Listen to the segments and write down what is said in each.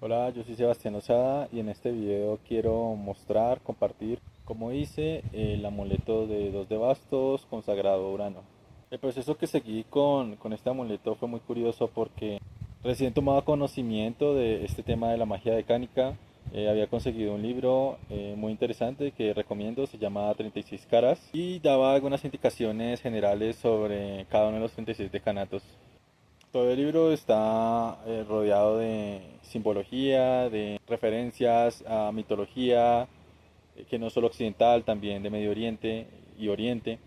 Hola, yo soy Sebastián Osada y en este video quiero mostrar, compartir cómo hice el amuleto de 2 de bastos consagrado a Urano. El proceso que seguí con este amuleto fue muy curioso porque recién tomaba conocimiento de este tema de la magia decánica. Había conseguido un libro muy interesante que recomiendo, se llama 36 caras y daba algunas indicaciones generales sobre cada uno de los 36 decanatos. Todo el libro está rodeado de simbología, de referencias a mitología, que no solo occidental, también de Medio Oriente y Oriente.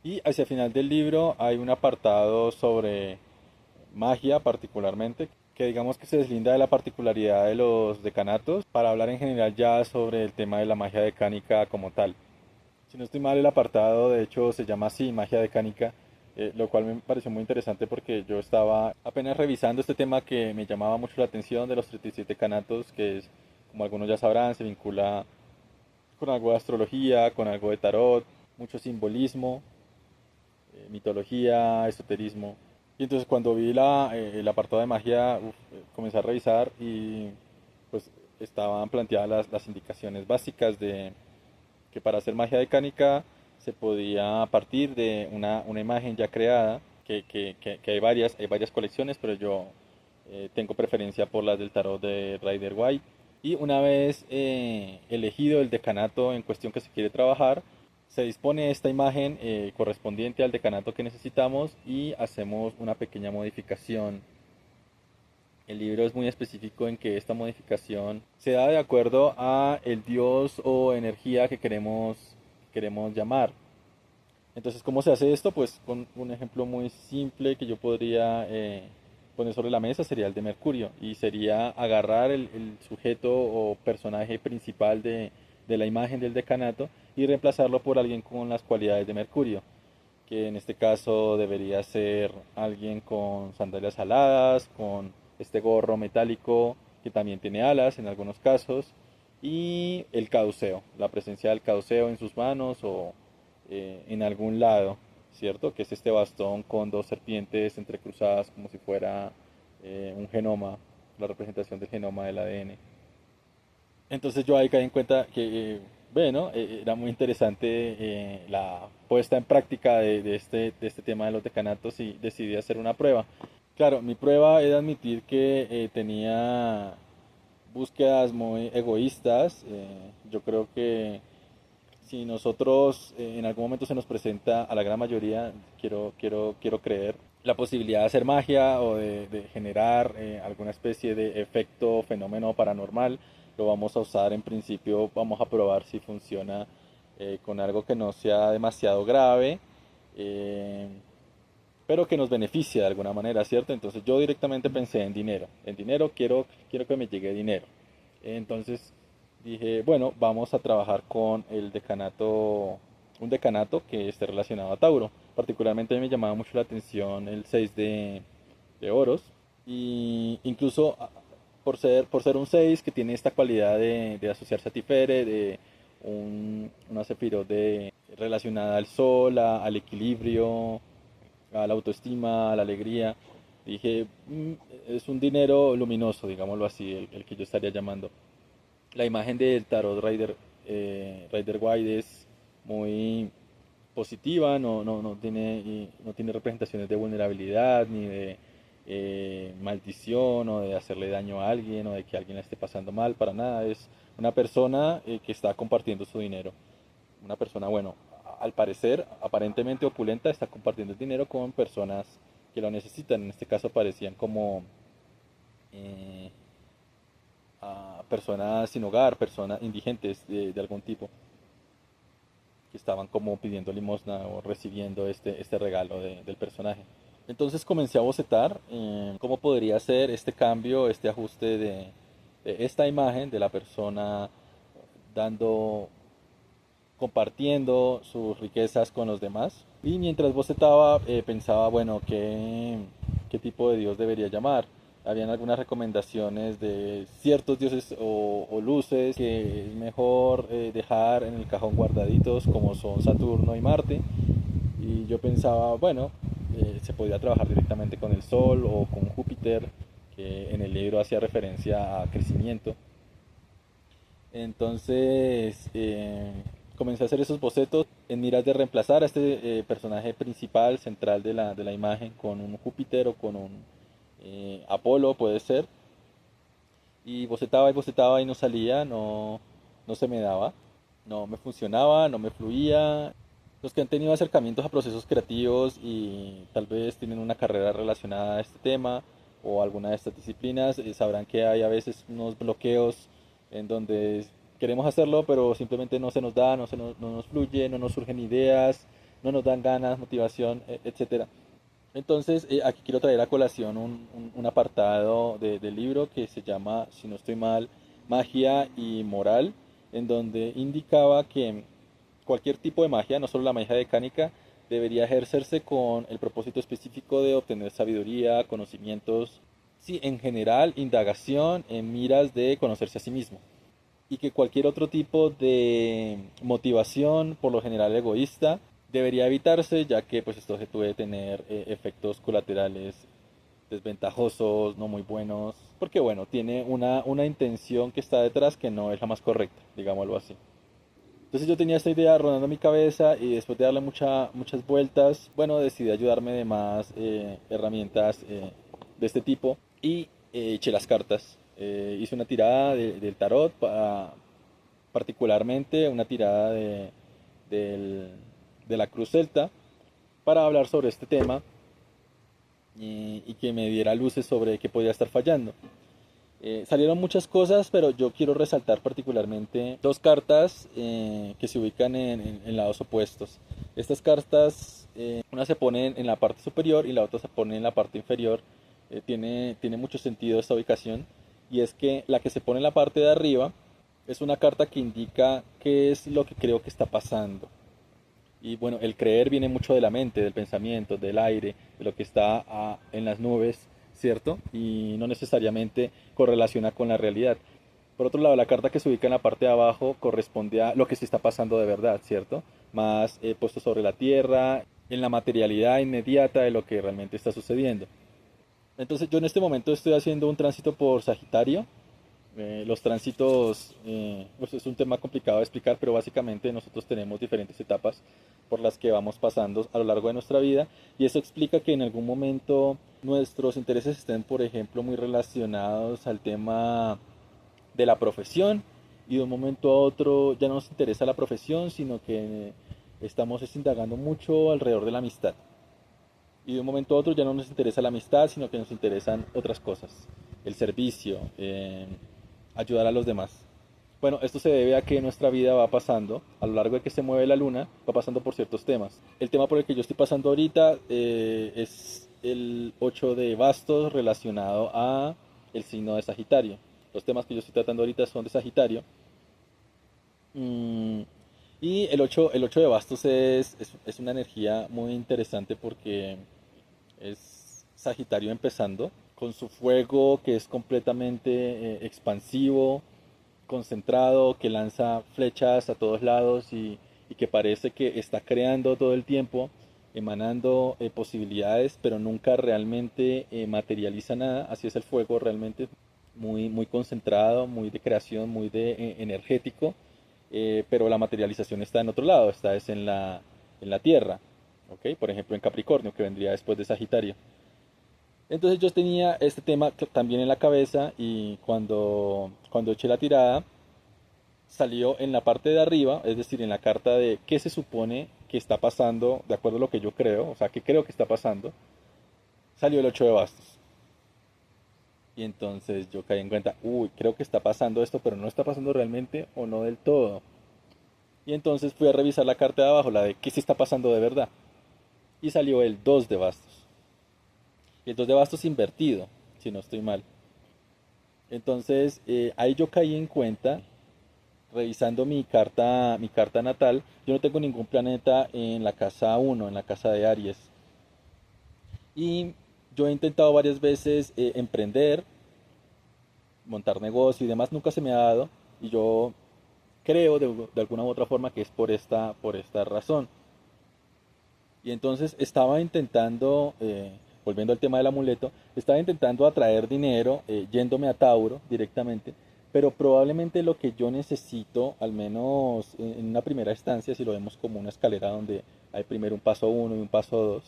Y hacia el final del libro hay un apartado sobre magia particularmente, que digamos que se deslinda de la particularidad de los decanatos para hablar en general ya sobre el tema de la magia decánica como tal. Si no estoy mal, el apartado de hecho se llama así, magia decánica, lo cual me pareció muy interesante porque yo estaba apenas revisando este tema que me llamaba mucho la atención de los 37 canatos, que es, como algunos ya sabrán, se vincula con algo de astrología, con algo de tarot, mucho simbolismo, mitología, esoterismo. Y entonces cuando vi el apartado de magia, comencé a revisar y pues estaban planteadas las indicaciones básicas de que para hacer magia decánica se podía partir de una imagen ya creada, que hay varias colecciones, pero yo tengo preferencia por las del tarot de Rider White. Y una vez elegido el decanato en cuestión que se quiere trabajar, se dispone esta imagen correspondiente al decanato que necesitamos y hacemos una pequeña modificación. El libro es muy específico en que esta modificación se da de acuerdo a el dios o energía que queremos llamar. Entonces, ¿cómo se hace esto? Pues con un ejemplo muy simple que yo podría poner sobre la mesa sería el de Mercurio y sería agarrar el sujeto o personaje principal de la imagen del decanato y reemplazarlo por alguien con las cualidades de Mercurio, que en este caso debería ser alguien con sandalias aladas, con este gorro metálico que también tiene alas en algunos casos, y el caduceo, la presencia del caduceo en sus manos o en algún lado, ¿cierto? Que es este bastón con dos serpientes entrecruzadas como si fuera un genoma, la representación del genoma del ADN. Entonces yo ahí caí en cuenta que, bueno, era muy interesante la puesta en práctica de este tema de los decanatos y decidí hacer una prueba. Claro, mi prueba es admitir que tenía búsquedas muy egoístas. Yo creo que si nosotros en algún momento se nos presenta a la gran mayoría, quiero creer, la posibilidad de hacer magia o de generar alguna especie de efecto, fenómeno paranormal, lo vamos a usar en principio, vamos a probar si funciona con algo que no sea demasiado grave, eh, pero que nos beneficie de alguna manera, ¿cierto? Entonces yo directamente pensé en dinero quiero que me llegue dinero. Entonces dije, bueno, vamos a trabajar con el decanato, un decanato que esté relacionado a Tauro. Particularmente me llamaba mucho la atención el 6 de oros. Y incluso por ser un 6 que tiene esta cualidad de asociarse a Tiferet, de una Sefirot relacionada al sol, al equilibrio, a la autoestima, a la alegría. Dije, es un dinero luminoso, digámoslo así, el que yo estaría llamando. La imagen del tarot Rider White es muy positiva, no tiene representaciones de vulnerabilidad ni de maldición o de hacerle daño a alguien o de que alguien la esté pasando mal, para nada. Es una persona que está compartiendo su dinero. Una persona, bueno, al parecer, aparentemente opulenta, está compartiendo el dinero con personas que lo necesitan. En este caso parecían como eh, a personas sin hogar, personas indigentes de algún tipo, que estaban como pidiendo limosna o recibiendo este regalo del personaje. Entonces comencé a bocetar cómo podría ser este cambio, este ajuste de esta imagen de la persona dando, compartiendo sus riquezas con los demás. Y mientras bocetaba, pensaba, bueno, qué tipo de Dios debería llamar. Habían algunas recomendaciones de ciertos dioses o luces que es mejor dejar en el cajón guardaditos, como son Saturno y Marte. Y yo pensaba, bueno, se podía trabajar directamente con el Sol o con Júpiter, que en el libro hacía referencia a crecimiento. Entonces comencé a hacer esos bocetos en miras de reemplazar a este personaje principal, central de la imagen, con un Júpiter o con un Apolo, puede ser. Y bocetaba y no salía, no se me daba, no me funcionaba, no me fluía. Los que han tenido acercamientos a procesos creativos y tal vez tienen una carrera relacionada a este tema o alguna de estas disciplinas, sabrán que hay a veces unos bloqueos en donde queremos hacerlo, pero simplemente no se nos da, no nos fluye, no nos surgen ideas, no nos dan ganas, motivación, etcétera. Entonces, aquí quiero traer a colación un apartado del libro que se llama, si no estoy mal, Magia y Moral, en donde indicaba que cualquier tipo de magia, no solo la magia mecánica, debería ejercerse con el propósito específico de obtener sabiduría, conocimientos, sí, en general, indagación en miras de conocerse a sí mismo. Y que cualquier otro tipo de motivación, por lo general egoísta, debería evitarse, ya que pues esto se puede tener efectos colaterales desventajosos, no muy buenos, porque bueno, tiene una intención que está detrás que no es la más correcta, digámoslo así. Entonces yo tenía esta idea rondando en mi cabeza y después de darle muchas vueltas, bueno, decidí ayudarme de más herramientas de este tipo y eché las cartas. Hice una tirada del tarot, particularmente una tirada del- de la Cruz Celta, para hablar sobre este tema y que me diera luces sobre qué podía estar fallando. Salieron muchas cosas, pero yo quiero resaltar particularmente dos cartas que se ubican en lados opuestos. Estas cartas, una se pone en la parte superior y la otra se pone en la parte inferior. Tiene mucho sentido esta ubicación, y es que la que se pone en la parte de arriba es una carta que indica qué es lo que creo que está pasando. Y bueno, el creer viene mucho de la mente, del pensamiento, del aire, de lo que está en las nubes, ¿cierto? Y no necesariamente correlaciona con la realidad. Por otro lado, la carta que se ubica en la parte de abajo corresponde a lo que se está pasando de verdad, ¿cierto? Más puesto sobre la tierra, en la materialidad inmediata de lo que realmente está sucediendo. Entonces yo en este momento estoy haciendo un tránsito por Sagitario. Los tránsitos, pues es un tema complicado de explicar, pero básicamente nosotros tenemos diferentes etapas por las que vamos pasando a lo largo de nuestra vida, y eso explica que en algún momento nuestros intereses estén, por ejemplo, muy relacionados al tema de la profesión, y de un momento a otro ya no nos interesa la profesión, sino que estamos indagando mucho alrededor de la amistad. Y de un momento a otro ya no nos interesa la amistad, sino que nos interesan otras cosas, el servicio, ayudar a los demás. Bueno, esto se debe a que nuestra vida va pasando, a lo largo de que se mueve la luna, va pasando por ciertos temas. El tema por el que yo estoy pasando ahorita es el 8 de bastos relacionado a el signo de Sagitario. Los temas que yo estoy tratando ahorita son de Sagitario. Mm, y el 8 de bastos es una energía muy interesante porque es Sagitario empezando, con su fuego que es completamente expansivo, concentrado, que lanza flechas a todos lados y que parece que está creando todo el tiempo, emanando posibilidades, pero nunca realmente materializa nada. Así es el fuego realmente, muy concentrado, muy de creación, muy de energético, pero la materialización está en otro lado, está es en la tierra, ¿ok? Por ejemplo en Capricornio, que vendría después de Sagitario. Entonces yo tenía este tema también en la cabeza, y cuando eché la tirada salió en la parte de arriba, es decir, en la carta de qué se supone que está pasando, de acuerdo a lo que yo creo, o sea, qué creo que está pasando, salió el 8 de bastos. Y entonces yo caí en cuenta, uy, creo que está pasando esto, pero no está pasando realmente o no del todo. Y entonces fui a revisar la carta de abajo, la de qué se está pasando de verdad. Y salió el 2 de bastos. Y el 2 de bastos invertido, si no estoy mal. Entonces ahí yo caí en cuenta, revisando mi carta natal, yo no tengo ningún planeta en la casa uno, en la casa de Aries. Y yo he intentado varias veces emprender, montar negocio y demás, nunca se me ha dado. Y yo creo de alguna u otra forma que es por esta razón. Y entonces estaba intentando volviendo al tema del amuleto, estaba intentando atraer dinero, yéndome a Tauro directamente, pero probablemente lo que yo necesito, al menos en una primera instancia, si lo vemos como una escalera donde hay primero un paso uno y un paso 2,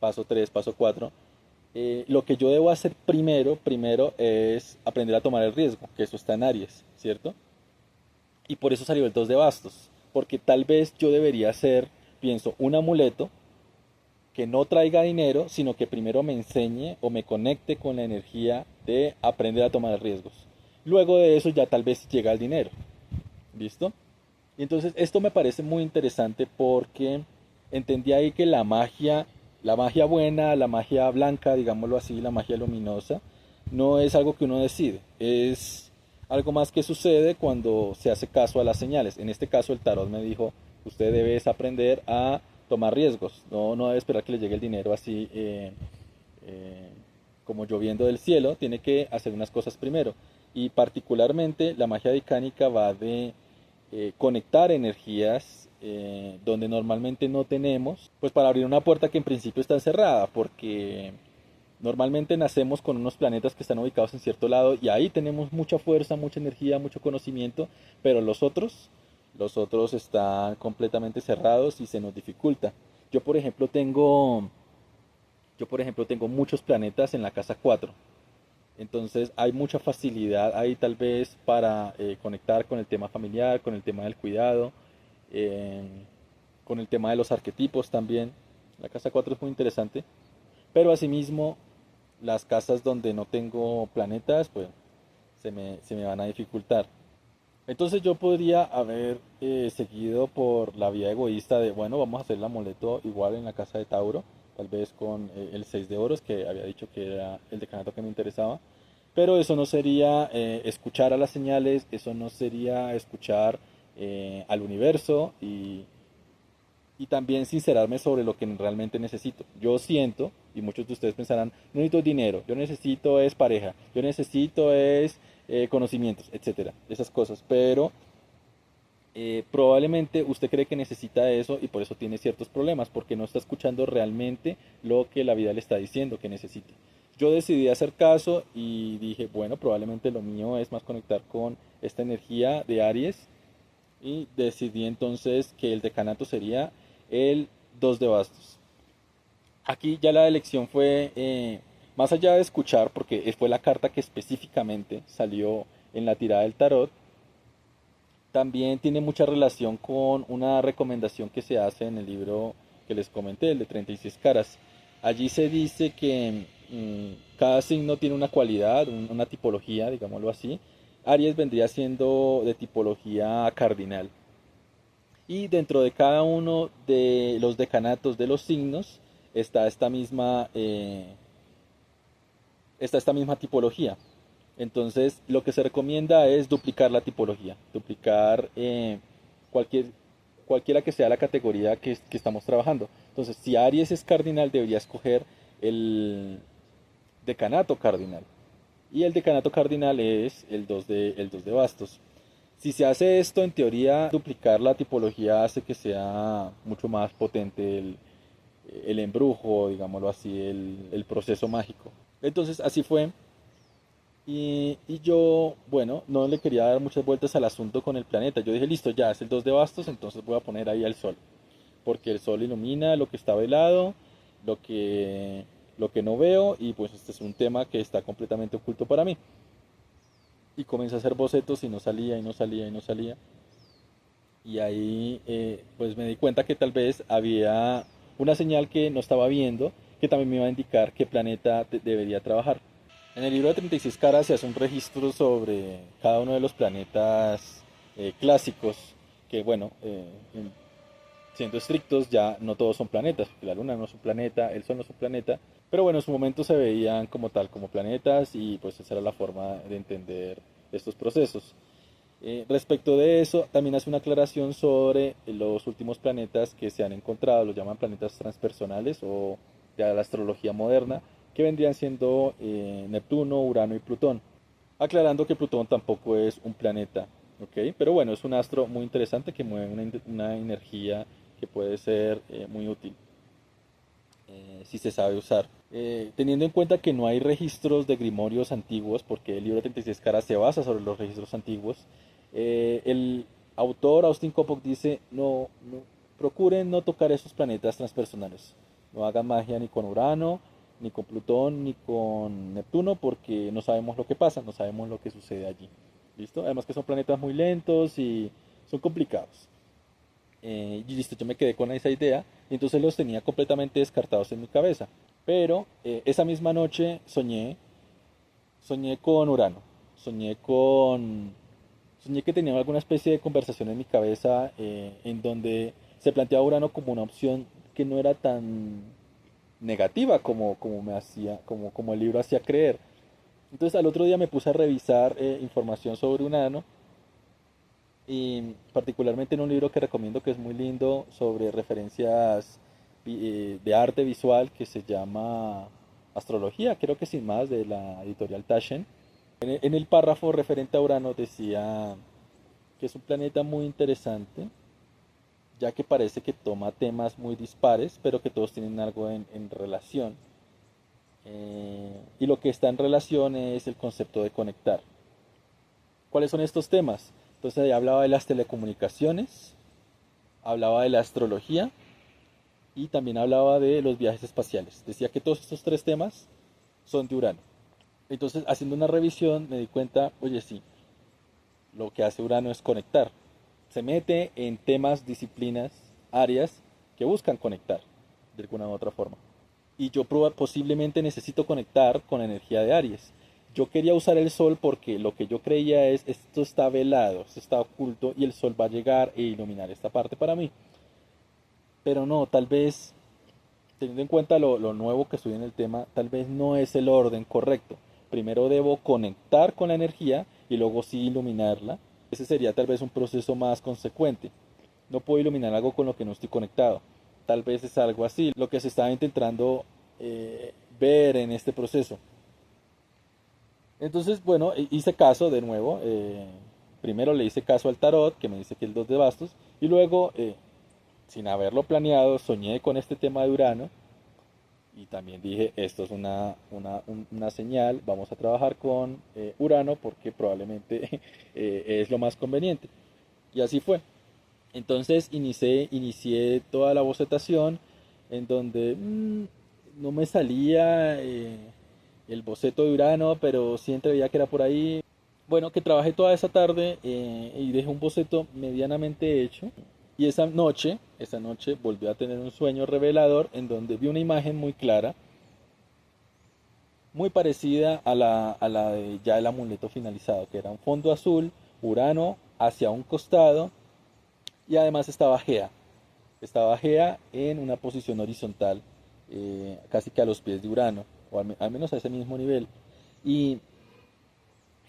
paso 3, paso 4, lo que yo debo hacer primero es aprender a tomar el riesgo, que eso está en Aries, ¿cierto? Y por eso salió el 2 de bastos, porque tal vez yo debería hacer, pienso, un amuleto que no traiga dinero, sino que primero me enseñe o me conecte con la energía de aprender a tomar riesgos. Luego de eso ya tal vez llega el dinero. ¿Listo? Y entonces esto me parece muy interesante porque entendí ahí que la magia buena, la magia blanca, digámoslo así, la magia luminosa, no es algo que uno decide, es algo más que sucede cuando se hace caso a las señales. En este caso el tarot me dijo, usted debe aprender a tomar riesgos, no debe esperar que le llegue el dinero así eh, como lloviendo del cielo, tiene que hacer unas cosas primero. Y particularmente la magia dicánica va de conectar energías donde normalmente no tenemos, pues para abrir una puerta que en principio está cerrada, porque normalmente nacemos con unos planetas que están ubicados en cierto lado y ahí tenemos mucha fuerza, mucha energía, mucho conocimiento, pero los otros están completamente cerrados y se nos dificulta. Yo por ejemplo tengo, yo por ejemplo tengo muchos planetas en la casa 4. Entonces hay mucha facilidad ahí tal vez para conectar con el tema familiar, con el tema del cuidado, eh, con el tema de los arquetipos también. La casa 4 es muy interesante, pero asimismo las casas donde no tengo planetas, pues se me van a dificultar. Entonces yo podría haber seguido por la vía egoísta de, bueno, vamos a hacer el amuleto igual en la casa de Tauro, tal vez con el 6 de oros, que había dicho que era el decanato que me interesaba, pero eso no sería escuchar a las señales, eso no sería escuchar al universo y también sincerarme sobre lo que realmente necesito. Yo siento, y muchos de ustedes pensarán, no necesito dinero, yo necesito es pareja, yo necesito es conocimientos, etcétera, esas cosas, pero probablemente usted cree que necesita eso y por eso tiene ciertos problemas, porque no está escuchando realmente lo que la vida le está diciendo que necesita. Yo decidí hacer caso y dije, bueno, probablemente lo mío es más conectar con esta energía de Aries y decidí entonces que el decanato sería el 2 de bastos. Aquí ya la elección fue, más allá de escuchar, porque fue la carta que específicamente salió en la tirada del tarot, también tiene mucha relación con una recomendación que se hace en el libro que les comenté, el de 36 caras. Allí se dice que cada signo tiene una cualidad, una tipología, digámoslo así. Aries vendría siendo de tipología cardinal. Y dentro de cada uno de los decanatos de los signos está esta misma tipología. Entonces, lo que se recomienda es duplicar la tipología, duplicar cualquier, cualquiera que sea la categoría que estamos trabajando. Entonces, si Aries es cardinal, debería escoger el decanato cardinal. Y el decanato cardinal es el 2 de bastos. Si se hace esto, en teoría, duplicar la tipología hace que sea mucho más potente el embrujo, digámoslo así, el proceso mágico. Entonces, así fue. Y yo, bueno, no le quería dar muchas vueltas al asunto con el planeta. Yo dije, listo, ya es el 2 de bastos, entonces voy a poner ahí al sol. Porque el sol ilumina lo que está velado, lo que, lo que no veo, y pues este es un tema que está completamente oculto para mí. Y comencé a hacer bocetos y no salía, y no salía, y no salía. Y ahí pues me di cuenta que tal vez había una señal que no estaba viendo, que también me iba a indicar qué planeta debería trabajar. En el libro de 36 caras se hace un registro sobre cada uno de los planetas clásicos, que bueno, siendo estrictos ya no todos son planetas, porque la Luna no es un planeta, el Sol no es un planeta, pero bueno, en su momento se veían como tal, como planetas y pues esa era la forma de entender estos procesos. Respecto de eso, también hace una aclaración sobre los últimos planetas que se han encontrado, los llaman planetas transpersonales o de la astrología moderna, que vendrían siendo Neptuno, Urano y Plutón. Aclarando que Plutón tampoco es un planeta, ¿ok? Pero bueno, es un astro muy interesante que mueve una energía que puede ser muy útil. si se sabe usar. Teniendo en cuenta que no hay registros de grimorios antiguos, porque el libro 36 caras se basa sobre los registros antiguos, el autor Austin Coppock dice, procuren no tocar esos planetas transpersonales, no hagan magia ni con Urano, ni con Plutón, ni con Neptuno, porque no sabemos lo que pasa, no sabemos lo que sucede allí. ¿Listo? Además que son planetas muy lentos y son complicados. Y listo, yo me quedé con esa idea y entonces los tenía completamente descartados en mi cabeza. Pero esa misma noche soñé con Urano, soñé con, soñé que tenía alguna especie de conversación en mi cabeza en donde se planteaba Urano como una opción que no era tan negativa como el libro hacía creer. Entonces al otro día me puse a revisar información sobre Urano y particularmente en un libro que recomiendo que es muy lindo sobre referencias de arte visual que se llama Astrología, creo que sin más, de la editorial Taschen. En el párrafo referente a Urano decía que es un planeta muy interesante, ya que parece que toma temas muy dispares, pero que todos tienen algo en relación. Y lo que está en relación es el concepto de conectar. ¿Cuáles son estos temas? Entonces ahí hablaba de las telecomunicaciones, hablaba de la astrología y también hablaba de los viajes espaciales. Decía que todos estos tres temas son de Urano. Entonces, haciendo una revisión, me di cuenta, oye, sí, lo que hace Urano es conectar. Se mete en temas, disciplinas, áreas que buscan conectar de alguna u otra forma. Y yo posiblemente necesito conectar con la energía de Aries. Yo quería usar el sol porque lo que yo creía es, esto está velado, esto está oculto y el sol va a llegar e iluminar esta parte para mí. Pero no, tal vez, teniendo en cuenta lo nuevo que estoy en el tema, tal vez no es el orden correcto. Primero debo conectar con la energía y luego sí iluminarla. Ese sería tal vez un proceso más consecuente. No puedo iluminar algo con lo que no estoy conectado. Tal vez es algo así, lo que se está intentando ver en este proceso. Entonces, bueno, hice caso de nuevo. Primero le hice caso al tarot, que me dice que el 2 de bastos, y luego, sin haberlo planeado, soñé con este tema de Urano. Y también dije, esto es una señal, vamos a trabajar con Urano porque probablemente es lo más conveniente. Y así fue. Entonces inicié toda la bocetación en donde no me salía el boceto de Urano, pero siempre veía que era por ahí. Bueno, que trabajé toda esa tarde y dejé un boceto medianamente hecho. Y esa noche volví a tener un sueño revelador en donde vi una imagen muy clara, muy parecida a la de ya el amuleto finalizado, que era un fondo azul, Urano hacia un costado y además estaba Gea. Estaba Gea en una posición horizontal, casi que a los pies de Urano, o al menos a ese mismo nivel. Y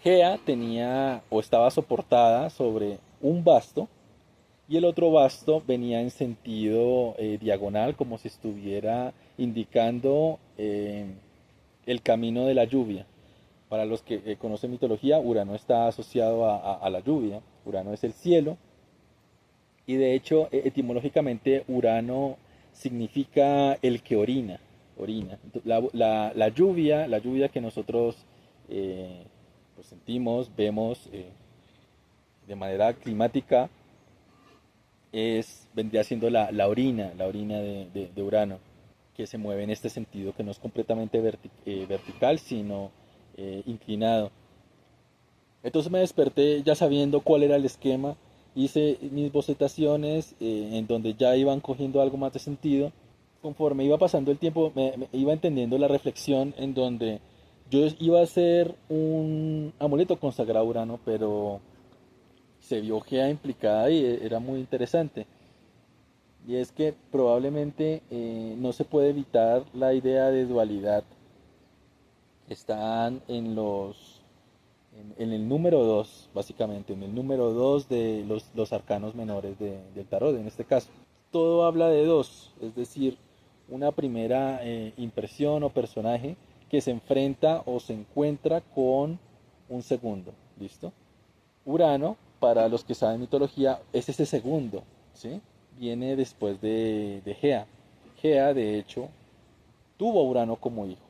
Gea tenía o estaba soportada sobre un basto y el otro basto venía en sentido diagonal, como si estuviera indicando el camino de la lluvia. Para los que conocen mitología, Urano está asociado a la lluvia. Urano es el cielo. Y de hecho, etimológicamente, Urano significa el que orina. Orina. La lluvia que nosotros pues sentimos, vemos de manera climática, vendría siendo la orina de Urano, que se mueve en este sentido, que no es completamente vertical, sino inclinado. Entonces me desperté ya sabiendo cuál era el esquema, hice mis bocetaciones en donde ya iban cogiendo algo más de sentido. Conforme iba pasando el tiempo, me iba entendiendo la reflexión en donde yo iba a hacer un amuleto consagrado a Urano, pero se vio Gea implicada y era muy interesante. Y es que probablemente no se puede evitar la idea de dualidad que están en el número 2 básicamente, en el número 2 de los arcanos menores del tarot, en este caso. Todo habla de dos, es decir, una primera impresión o personaje que se enfrenta o se encuentra con un segundo, ¿listo? Urano, para los que saben mitología, es ese segundo, ¿sí? Viene después de Gea. Gea, de hecho, tuvo a Urano como hijo.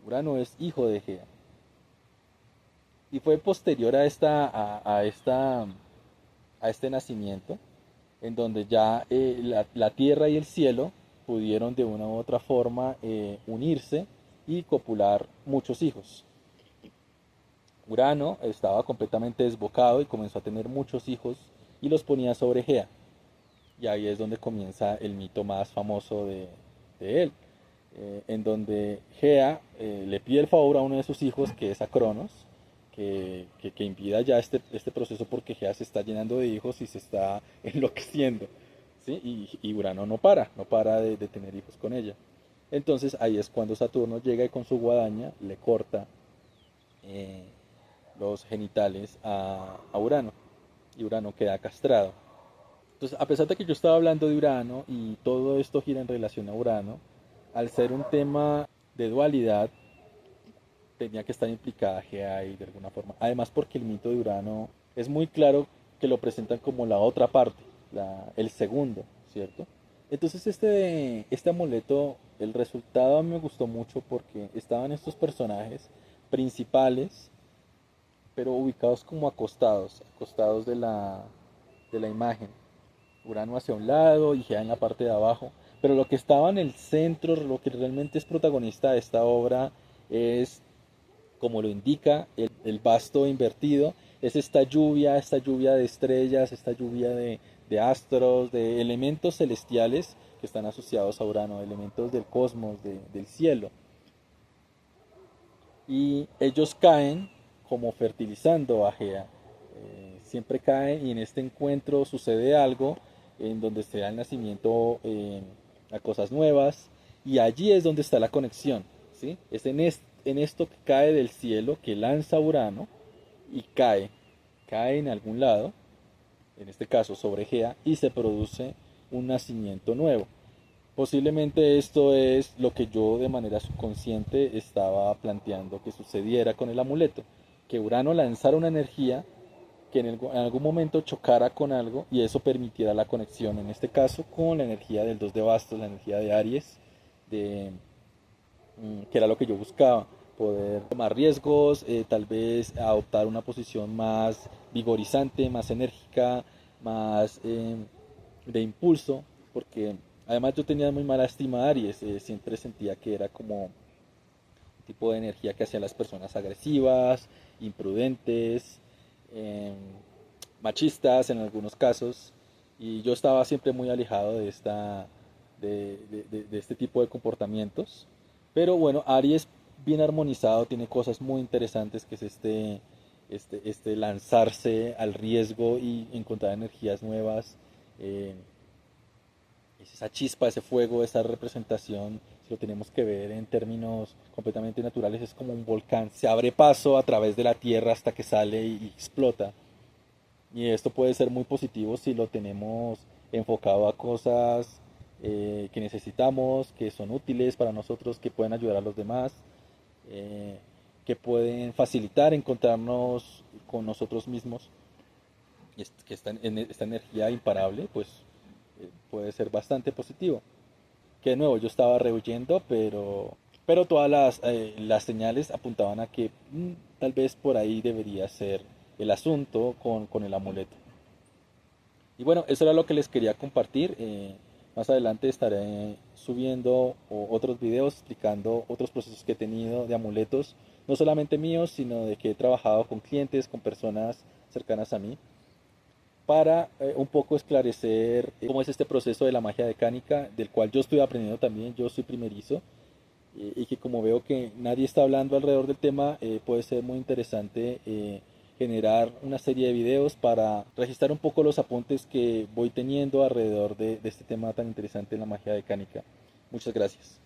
Urano es hijo de Gea. Y fue posterior a este nacimiento, en donde ya la tierra y el cielo pudieron de una u otra forma unirse y copular muchos hijos. Urano estaba completamente desbocado y comenzó a tener muchos hijos y los ponía sobre Gea. Y ahí es donde comienza el mito más famoso de él, en donde Gea le pide el favor a uno de sus hijos, que es a Cronos, que impida ya este proceso porque Gea se está llenando de hijos y se está enloqueciendo. ¿Sí? Y Urano no para de tener hijos con ella. Entonces ahí es cuando Saturno llega y con su guadaña le corta eh, los genitales a Urano y Urano queda castrado. Entonces, a pesar de que yo estaba hablando de Urano y todo esto gira en relación a Urano, al ser un tema de dualidad, tenía que estar implicada Gea ahí de alguna forma. Además, porque el mito de Urano es muy claro que lo presentan como la otra parte, el segundo, ¿cierto? Entonces, este amuleto, el resultado a mí me gustó mucho porque estaban estos personajes principales, pero ubicados como acostados de la imagen. Urano hacia un lado y Gea en la parte de abajo. Pero lo que estaba en el centro, lo que realmente es protagonista de esta obra, es, como lo indica el basto invertido, es esta lluvia de estrellas, esta lluvia de astros, de elementos celestiales que están asociados a Urano, elementos del cosmos, del cielo. Y ellos caen como fertilizando a Gea. Siempre caen y en este encuentro sucede algo en donde se da el nacimiento a cosas nuevas y allí es donde está la conexión. ¿Sí? Es en esto que cae del cielo, que lanza Urano y cae en algún lado, en este caso sobre Gea, y se produce un nacimiento nuevo. Posiblemente esto es lo que yo de manera subconsciente estaba planteando que sucediera con el amuleto, que Urano lanzara una energía que en algún momento chocara con algo y eso permitiera la conexión, en este caso con la energía del 2 de bastos, la energía de Aries, de, que era lo que yo buscaba, poder tomar riesgos, tal vez adoptar una posición más vigorizante, más enérgica, más de impulso, porque además yo tenía muy mala estima de Aries, siempre sentía que era como un tipo de energía que hacía a las personas agresivas, imprudentes, eh, machistas en algunos casos, y yo estaba siempre muy alejado de este tipo de comportamientos. Pero bueno, Aries bien armonizado tiene cosas muy interesantes que es este lanzarse al riesgo y encontrar energías nuevas. eh, es esa chispa, ese fuego, esa representación, si lo tenemos que ver en términos completamente naturales, es como un volcán. Se abre paso a través de la tierra hasta que sale y explota. Y esto puede ser muy positivo si lo tenemos enfocado a cosas que necesitamos, que son útiles para nosotros, que pueden ayudar a los demás, eh, que pueden facilitar encontrarnos con nosotros mismos. Y que esta energía imparable, pues puede ser bastante positivo. Que de nuevo yo estaba rehuyendo, pero todas las señales apuntaban a que tal vez por ahí debería ser el asunto con el amuleto. Y bueno, eso era lo que les quería compartir. Más adelante estaré subiendo otros videos explicando otros procesos que he tenido de amuletos, no solamente míos, sino de que he trabajado con clientes, con personas cercanas a mí, para un poco esclarecer cómo es este proceso de la magia decánica, del cual yo estoy aprendiendo también, yo soy primerizo, y que como veo que nadie está hablando alrededor del tema, puede ser muy interesante generar una serie de videos para registrar un poco los apuntes que voy teniendo alrededor de este tema tan interesante de la magia decánica. Muchas gracias.